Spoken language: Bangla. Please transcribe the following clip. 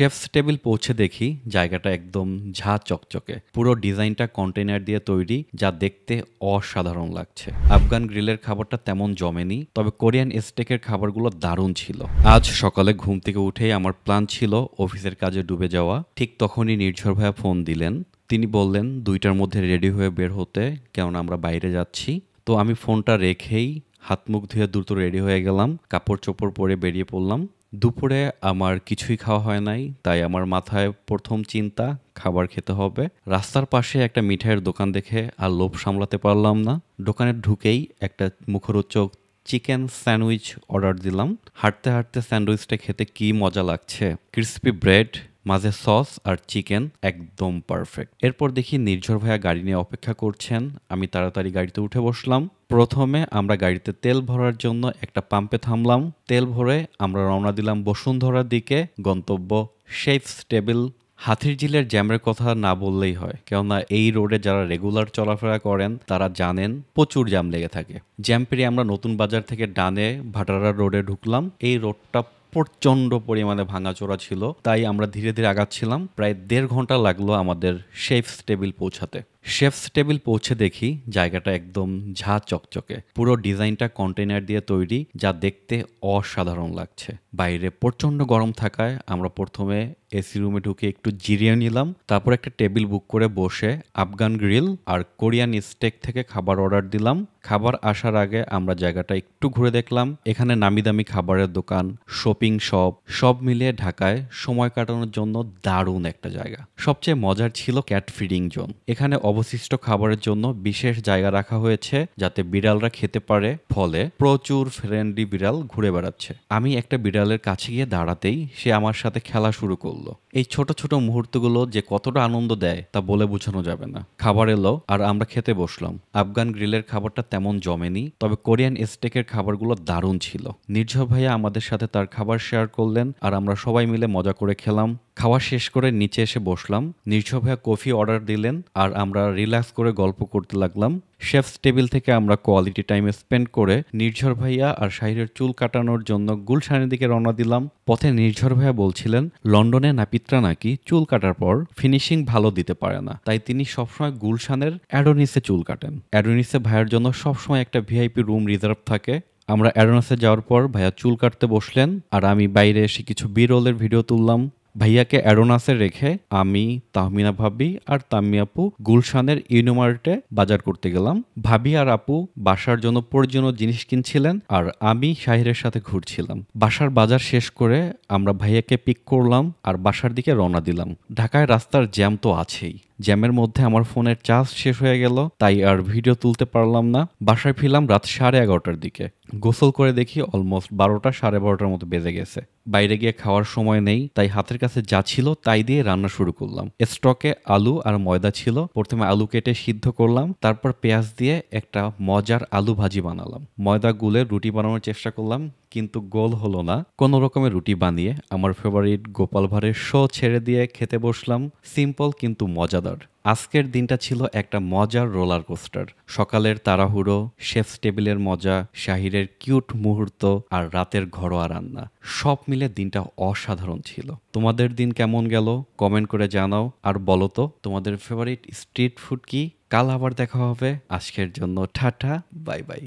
শেফস টেবিল পৌঁছে দেখি জায়গাটা একদম ঝাঁ চকচকে। পুরো ডিজাইনটা কন্টেইনার দিয়ে তৈরি, যা দেখতে অসাধারণ লাগছে। আফগান গ্রিলের খাবারটা তেমন জমেনি, তবে কোরিয়ান স্টেকের খাবারগুলো দারুণ ছিল। আজ সকালে ঘুম থেকে উঠেই আমার প্ল্যান ছিল অফিসের কাজে ডুবে যাওয়া। ঠিক তখনই নির্ঝর ভাইয়া ফোন দিলেন। তিনি বললেন 2টার মধ্যে রেডি হয়ে বের হতে, কেননা আমরা বাইরে যাচ্ছি। তো আমি ফোনটা রেখেই হাত মুখ ধুয়ে দ্রুত রেডি হয়ে গেলাম, কাপড় চোপড় পরে বেরিয়ে পড়লাম। দুপুরে আমার কিছুই খাওয়া হয় নাই, তাই আমার মাথায় প্রথম চিন্তা খাবার খেতে হবে। রাস্তার পাশে একটা মিঠাইয়ের দোকান দেখে আর লোভ সামলাতে পারলাম না। দোকানে ঢুকেই একটা মুখরোচক চিকেন স্যান্ডউইচ অর্ডার দিলাম। হাঁটতে হাঁটতে স্যান্ডউইচটা খেতে কি মজা লাগছে। ক্রিস্পি ব্রেড, মাঝে সস আর চিকেন, একদম পারফেক্ট। এরপর দেখি নির্ঝর ভাইয়া গাড়ি নিয়ে অপেক্ষা করছেন। আমি তাড়াতাড়ি গাড়িতে উঠে বসলাম। প্রথমে আমরা গাড়িতে তেল ভরার জন্য একটা পাম্পে থামলাম। তেল ভরে আমরা রওনা দিলাম বসুন্ধরার দিকে, গন্তব্য শেফস টেবিল। হাতিরঝিলের জ্যামের কথা না বললেই হয়, কেননা এই রোডে যারা রেগুলার চলাফেরা করেন তারা জানেন প্রচুর জ্যাম লেগে থাকে। জ্যাম পেরিয়ে আমরা নতুন বাজার থেকে ডানে ভাটারা রোডে ঢুকলাম। এই রোডটা প্রচণ্ড পরিমাণে ভাঙাচোরা ছিল, তাই আমরা ধীরে ধীরে আগাচ্ছিলাম। প্রায় 1.5 ঘন্টা লাগলো আমাদের শেফস টেবিল পৌঁছাতে। শেফস টেবিল পৌঁছে দেখি জায়গাটা একদম ঝাঁ চকচকে। পুরো ডিজাইনটা কন্টেইনার দিয়ে তৈরি, যা দেখতে অসাধারণ লাগছে। বাইরে প্রচণ্ড গরম থাকায় আমরা প্রথমে এসি রুমে ঢুকে একটু জিরিয়ে নিলাম। তারপর একটা টেবিল বুক করে বসে আফগান গ্রিল আর কোরিয়ান স্টেক থেকে খাবার অর্ডার দিলাম। খাবার আসার আগে আমরা জায়গাটা একটু ঘুরে দেখলাম। এখানে নামি দামি খাবারের দোকান, শপিং শপ, সব মিলিয়ে ঢাকায় সময় কাটানোর জন্য দারুণ একটা জায়গা। সবচেয়ে মজার ছিল ক্যাট ফিডিং জোন। এখানে অবশিষ্ট খাবারের জন্য বিশেষ জায়গা রাখা হয়েছে, যাতে বিড়ালরা খেতে পারে। ফলে প্রচুর ফ্রেন্ডলি বিড়াল ঘুরে বেড়াচ্ছে। আমি একটা বিড়ালের কাছে গিয়ে দাঁড়াতেই সে আমার সাথে খেলা শুরু করলো। এই ছোট ছোট মুহূর্তগুলো যে কতটা আনন্দ দেয় তা বলে বোঝানো যাবে না। খাবার এলো আর আমরা খেতে বসলাম। আফগান গ্রিলের খাবারটা তেমন জমেনি, তবে কোরিয়ান স্টেকের খাবারগুলো দারুণ ছিল। নির্ঝর ভাইয়া আমাদের সাথে তার খাবার শেয়ার করলেন আর আমরা সবাই মিলে মজা করে খেলাম। খাওয়া শেষ করে নিচে এসে বসলাম। নির্ঝর ভাইয়া কফি অর্ডার দিলেন আর আমরা রিল্যাক্স করে গল্প করতে লাগলাম। শেফস টেবিল থেকে আমরা কোয়ালিটি টাইম স্পেন্ড করে নির্ঝর ভাইয়া আর শাহিরের চুল কাটানোর জন্য গুলশানের দিকে রওনা দিলাম। পথে নির্ঝর ভাইয়া বলছিলেন লন্ডনে নাপিতরা নাকি চুল কাটার পর ফিনিশিং ভালো দিতে পারে না, তাই তিনি সবসময় গুলশানের অ্যাডোনিসে চুল কাটেন। অ্যাডোনিসে ভাইয়ার জন্য সবসময় একটা ভিআইপি রুম রিজার্ভ থাকে। আমরা অ্যাডোনিসে যাওয়ার পর ভাইয়া চুল কাটতে বসলেন আর আমি বাইরে এসে কিছু বি-রোলের ভিডিও তুললাম। ভাইয়াকে অ্যাডোনাসে রেখে আমি, তাহমিনা ভাবি আর তাম্মি আপু গুলশানের ইউনিমার্টে বাজার করতে গেলাম। ভাবি আর আপু বাসার জন্য প্রয়োজনীয় জিনিস কিনছিলেন আর আমি শাহিরের সাথে ঘুরছিলাম। বাসার বাজার শেষ করে আমরা ভাইয়াকে পিক করলাম আর বাসার দিকে রওনা দিলাম। ঢাকায় রাস্তার জ্যাম তো আছেই। জ্যামের মধ্যে আমার ফোনের চার্জ শেষ হয়ে গেল, তাই আর ভিডিও তুলতে পারলাম না। বাসায় ফিরলাম রাত 11:30টার দিকে। গোসল করে দেখি অলমোস্ট 12টা 12:30টার মতো বেজে গেছে। বাইরে গিয়ে খাওয়ার সময় নেই, তাই হাতের কাছে যা ছিল তাই দিয়ে রান্না শুরু করলাম। স্টকে আলু আর ময়দা ছিল। প্রথমে আলু কেটে সিদ্ধ করলাম, তারপর পেঁয়াজ দিয়ে একটা মজার আলু ভাজি বানালাম। ময়দা গুলে রুটি বানানোর চেষ্টা করলাম, কিন্তু গোল হলো না। কোনো রকমের রুটি বানিয়ে আমার ফেভারিট গোপাল ভাঁড়ের শো ছেড়ে দিয়ে খেতে বসলাম। সিম্পল কিন্তু মজাদার। আজকের দিনটা ছিল একটা মজার রোলার কোস্টার। সকালের তাড়াহুড়ো, শেফস টেবিলের মজা, শাহিরের কিউট মুহূর্ত আর রাতের ঘরোয়া রান্না, সব মিলে দিনটা অসাধারণ ছিল। তোমাদের দিন কেমন গেল কমেন্ট করে জানাও আর বলো তো তোমাদের ফেভারিট স্ট্রিট ফুড কি। কাল আবার দেখা হবে। আজকের জন্য টাটা, বাই বাই।